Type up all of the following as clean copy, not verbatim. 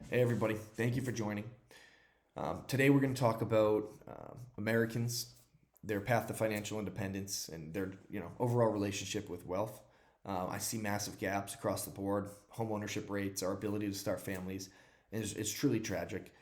Hey everybody, thank you for joining. Today we're going to talk about Americans, their path to financial independence, and their overall relationship with wealth. I see massive gaps across the board. Home ownership rates, our ability to start families, and it's truly tragic.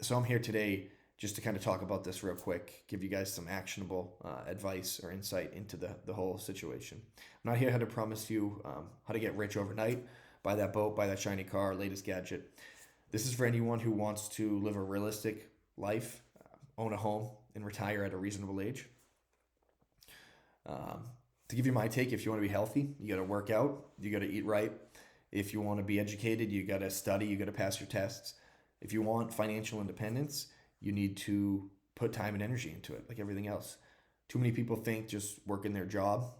So I'm here today just to kind of talk about this real quick, give you guys some actionable advice or insight into the whole situation. I'm not here to promise you how to get rich overnight, buy that boat, buy that shiny car, latest gadget. This is for anyone who wants to live a realistic life, own a home, and retire at a reasonable age. Um, to give you my take, if you want to be healthy, you got to work out, you got to eat right. If you want to be educated, you got to study, you got to pass your tests. If you want financial independence, you need to put time and energy into it, like everything else. Too many people think just working their job,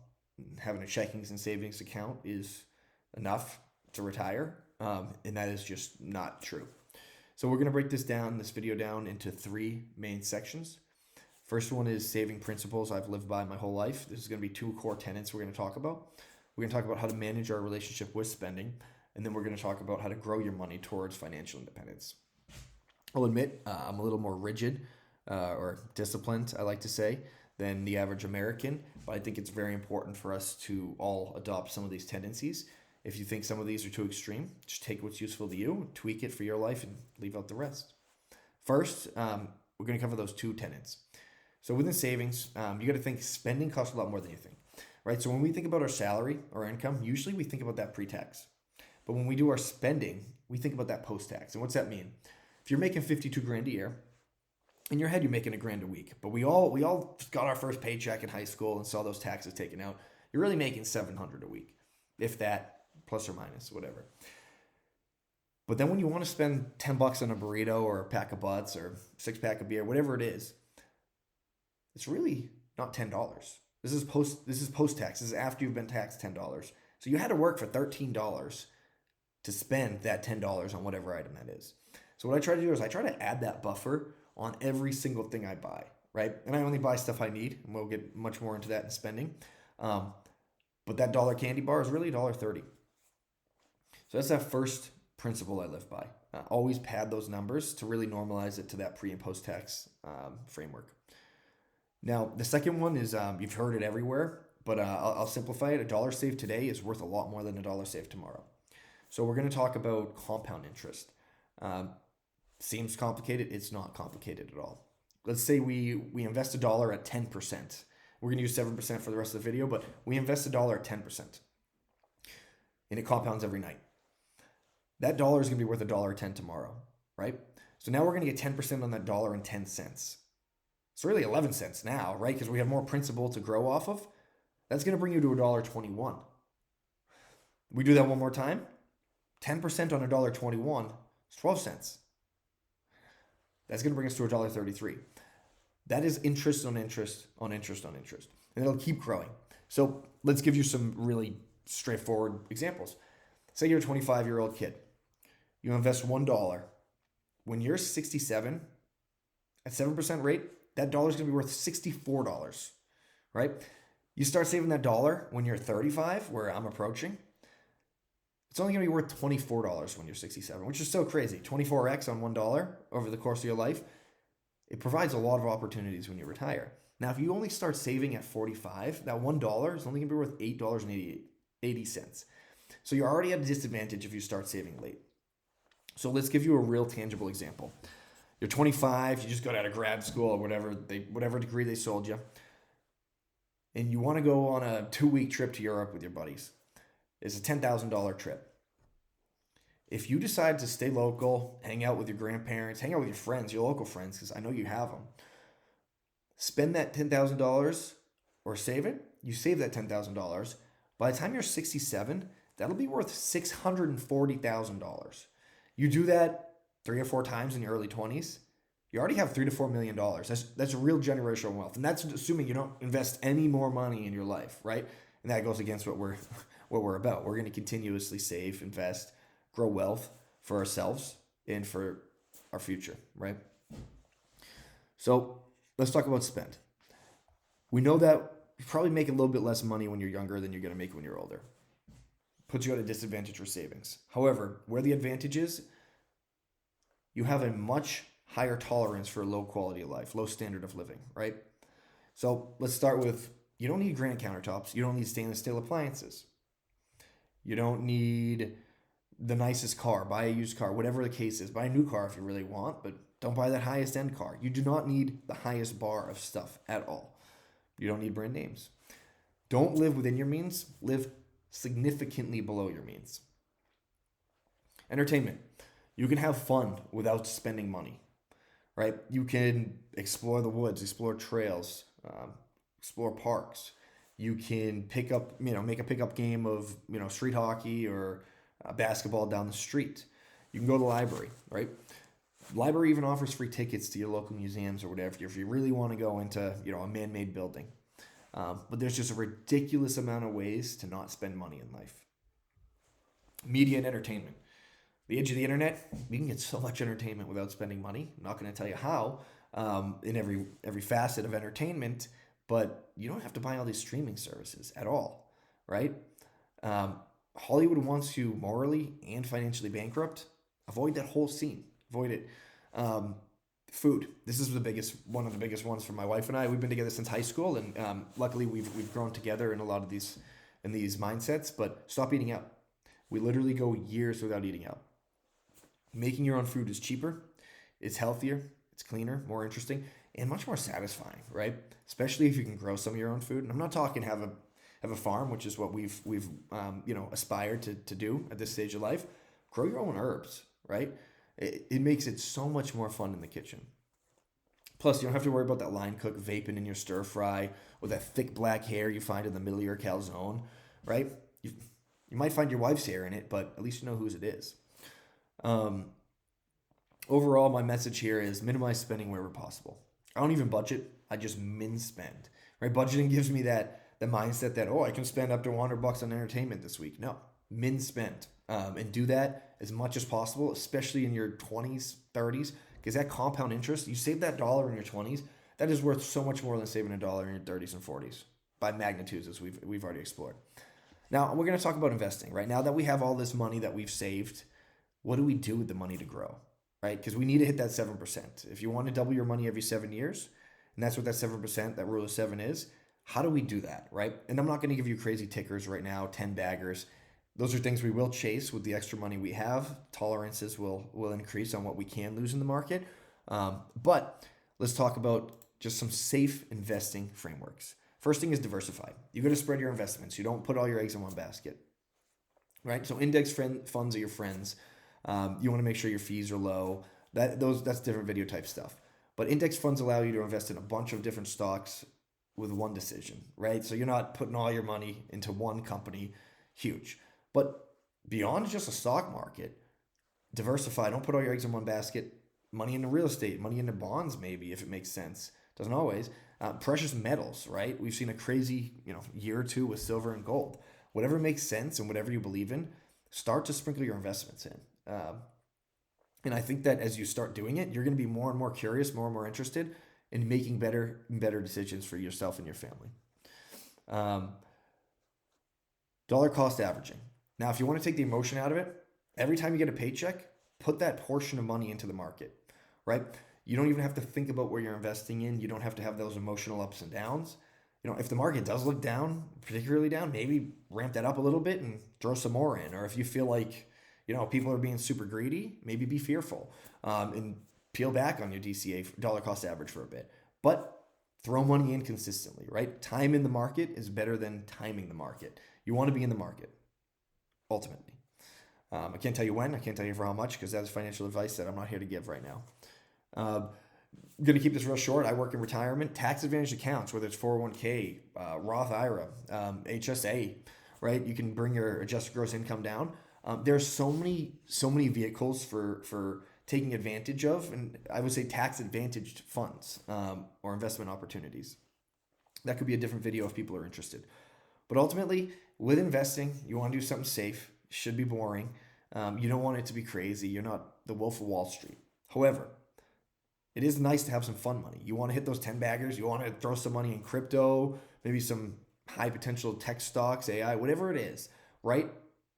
having a checkings and savings account is enough to retire, and that is just not true. So we're going to break this video down into three main sections. First one is saving principles I've lived by my whole life. This is going to be two core tenets we're going to talk about. We're going to talk about how to manage our relationship with spending, and then we're going to talk about how to grow your money towards financial independence. I'll admit I'm a little more rigid or disciplined, I like to say, than the average American, but I think it's very important for us to all adopt some of these tendencies. If you think some of these are too extreme, just take what's useful to you, tweak it for your life, and leave out the rest. First, we're going to cover those two tenets. So within savings, you got to think spending costs a lot more than you think, right? So when we think about our salary or income, usually we think about that pre-tax. But when we do our spending, we think about that post-tax. And what's that mean? If you're making 52 grand a year, in your head you're making a grand a week, but we all got our first paycheck in high school and saw those taxes taken out. You're really making 700 a week, if that, plus or minus, whatever. But then when you want to spend 10 bucks on a burrito or a pack of butts or six pack of beer, whatever it is, it's really not $10. This is post tax. This is after you've been taxed $10. So you had to work for $13 to spend that $10 on whatever item that is. So what I try to do is I try to add that buffer on every single thing I buy, right? And I only buy stuff I need, and we'll get much more into that in spending. But that dollar candy bar is really $1.30. So that's that first principle I live by. Always pad those numbers to really normalize it to that pre and post tax framework. Now, the second one is you've heard it everywhere, but I'll simplify it. A dollar saved today is worth a lot more than a dollar saved tomorrow. So we're going to talk about compound interest. Seems complicated. It's not complicated at all. Let's say we invest a dollar at 10%. We're going to use 7% for the rest of the video, but we invest a dollar at 10%. And it compounds every night. That dollar is going to be worth $1.10 tomorrow, right? So now we're going to get 10% on that $1.10. It's really 11 cents now, right? Because we have more principal to grow off of. That's going to bring you to $1.21. We do that one more time. 10% on $1.21 is 12 cents. That's going to bring us to $1.33. That is interest on interest on interest on interest. And it'll keep growing. So let's give you some really straightforward examples. Say you're a 25-year-old kid. You invest $1. When you're 67, at 7% rate, that dollar is going to be worth $64, right? You start saving that dollar when you're 35, where I'm approaching. It's only going to be worth $24 when you're 67, which is so crazy. 24x on $1 over the course of your life. It provides a lot of opportunities when you retire. Now, if you only start saving at 45, that $1 is only going to be worth $8.80. So you're already at a disadvantage if you start saving late. So let's give you a real tangible example. You're 25, you just got out of grad school or whatever degree they sold you, and you want to go on a 2-week trip to Europe with your buddies. It's a $10,000 trip. If you decide to stay local, hang out with your grandparents, hang out with your friends, your local friends, because I know you have them, spend that $10,000 or save it, you save that $10,000. By the time you're 67, that'll be worth $640,000. You do that 3 or 4 times in your early 20s, you already have $3 to $4 million. That's a real generational wealth, and that's assuming you don't invest any more money in your life, right? And that goes against what we're about. We're going to continuously save, invest, grow wealth for ourselves and for our future, right? So let's talk about spend. We know that you probably make a little bit less money when you're younger than you're going to make when you're older. Puts you at a disadvantage for savings. However, where the advantage is, you have a much higher tolerance for low quality of life, low standard of living, right? So let's start with, you don't need granite countertops. You don't need stainless steel appliances. You don't need the nicest car. Buy a used car, whatever the case is. Buy a new car if you really want, but don't buy that highest end car. You do not need the highest bar of stuff at all. You don't need brand names. Don't live within your means. Live significantly below your means. Entertainment. You can have fun without spending money, right? You can explore the woods, explore trails, explore parks. You can pick up, make a pickup game of, street hockey or basketball down the street. You can go to the library, right? Library even offers free tickets to your local museums or whatever if you really want to go into, a man-made building. But there's just a ridiculous amount of ways to not spend money in life. Media and entertainment. The age of the internet, we can get so much entertainment without spending money. I'm not going to tell you how in every facet of entertainment, but you don't have to buy all these streaming services at all, right? Hollywood wants you morally and financially bankrupt. Avoid that whole scene. Avoid it. Food. This is one of the biggest ones for my wife and I. We've been together since high school, and luckily we've grown together in a lot of these mindsets. But stop eating out. We literally go years without eating out. Making your own food is cheaper, it's healthier, it's cleaner, more interesting, and much more satisfying, right? Especially if you can grow some of your own food. And I'm not talking have a farm, which is what we've aspired to do at this stage of life. Grow your own herbs, right? It makes it so much more fun in the kitchen. Plus, you don't have to worry about that line cook vaping in your stir fry or that thick black hair you find in the middle of your calzone, right? You might find your wife's hair in it, but at least you know whose it is. Overall, my message here is minimize spending wherever possible. I don't even budget. I just min spend, right? Budgeting gives me the mindset that, I can spend up to $100 on entertainment this week. No, min spend, and do that as much as possible, especially in your 20s, 30s, because that compound interest, you save that dollar in your 20s, that is worth so much more than saving a dollar in your 30s and 40s by magnitudes, as we've already explored. Now, we're going to talk about investing, right? Now that we have all this money that we've saved, what do we do with the money to grow, right? Because we need to hit that 7%. If you want to double your money every 7 years, and that's what that 7%, that rule of 7 is, how do we do that, right? And I'm not going to give you crazy tickers right now, 10 baggers. Those are things we will chase with the extra money we have. Tolerances will increase on what we can lose in the market. But let's talk about just some safe investing frameworks. First thing is diversified. You got to spread your investments. You don't put all your eggs in one basket, right? So index funds are your friends. You want to make sure your fees are low. That's different video type stuff. But index funds allow you to invest in a bunch of different stocks with one decision, right? So you're not putting all your money into one company, huge. But beyond just a stock market, diversify. Don't put all your eggs in one basket. Money into real estate, money into bonds, maybe, if it makes sense. Doesn't always. Precious metals, right? We've seen a crazy, year or two with silver and gold. Whatever makes sense and whatever you believe in, start to sprinkle your investments in. And I think that as you start doing it, you're going to be more and more curious, more and more interested in making better and better decisions for yourself and your family. Dollar cost averaging. Now, if you want to take the emotion out of it, every time you get a paycheck, put that portion of money into the market, right? You don't even have to think about where you're investing in. You don't have to have those emotional ups and downs. If the market does look down, particularly down, maybe ramp that up a little bit and throw some more in. Or if you feel like, people are being super greedy, maybe be fearful and peel back on your DCA, dollar cost average, for a bit. But throw money in consistently, right? Time in the market is better than timing the market. You want to be in the market, ultimately. I can't tell you when. I can't tell you for how much, because that's financial advice that I'm not here to give right now. I'm going to keep this real short. I work in retirement. Tax advantage accounts, whether it's 401k, Roth IRA, HSA, right? You can bring your adjusted gross income down. There's so many vehicles for taking advantage of, and I would say tax advantaged funds or investment opportunities. That could be a different video if people are interested. But ultimately, with investing, you want to do something safe. Should be boring. You don't want it to be crazy. You're not the Wolf of Wall Street. However, it is nice to have some fun money. You want to hit those 10 baggers. You want to throw some money in crypto, maybe some high potential tech stocks, AI, whatever it is, right?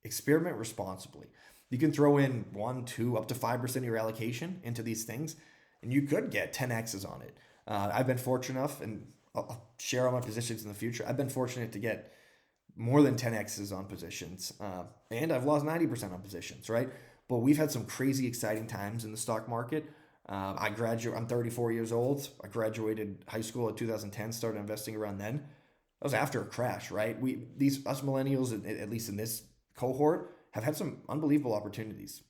Experiment responsibly. You can throw in 1, 2, up to 5% of your allocation into these things, and you could get 10x's on it. I've been fortunate enough, and I'll share all my positions in the future. I've been fortunate to get more than 10x's on positions, and I've lost 90% on positions, right? But we've had some crazy exciting times in the stock market. I'm 34 years old. I graduated high school in 2010, started investing around then. That was after a crash, right? Us millennials, at least in this cohort, have had some unbelievable opportunities,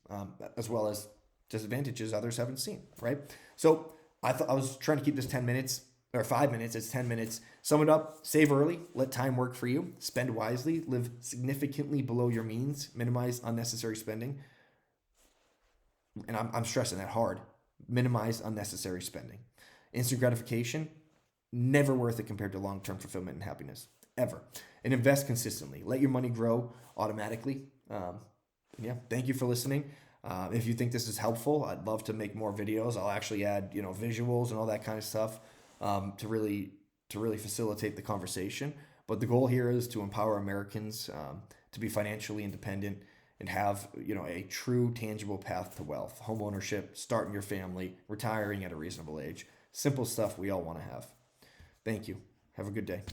as well as disadvantages others haven't seen, right? So I thought I was trying to keep this 10 minutes or 5 minutes. It's 10 minutes. Sum it up: save early, let time work for you, spend wisely, live significantly below your means, minimize unnecessary spending. And I'm stressing that hard. Minimize unnecessary spending. Instant gratification, never worth it compared to long-term fulfillment and happiness, ever. And invest consistently. Let your money grow automatically. Yeah, thank you for listening. If you think this is helpful, I'd love to make more videos. I'll actually add, visuals and all that kind of stuff, to really facilitate the conversation. But the goal here is to empower Americans, to be financially independent and have, a true tangible path to wealth: home ownership, starting your family, retiring at a reasonable age. Simple stuff we all want to have. Thank you. Have a good day.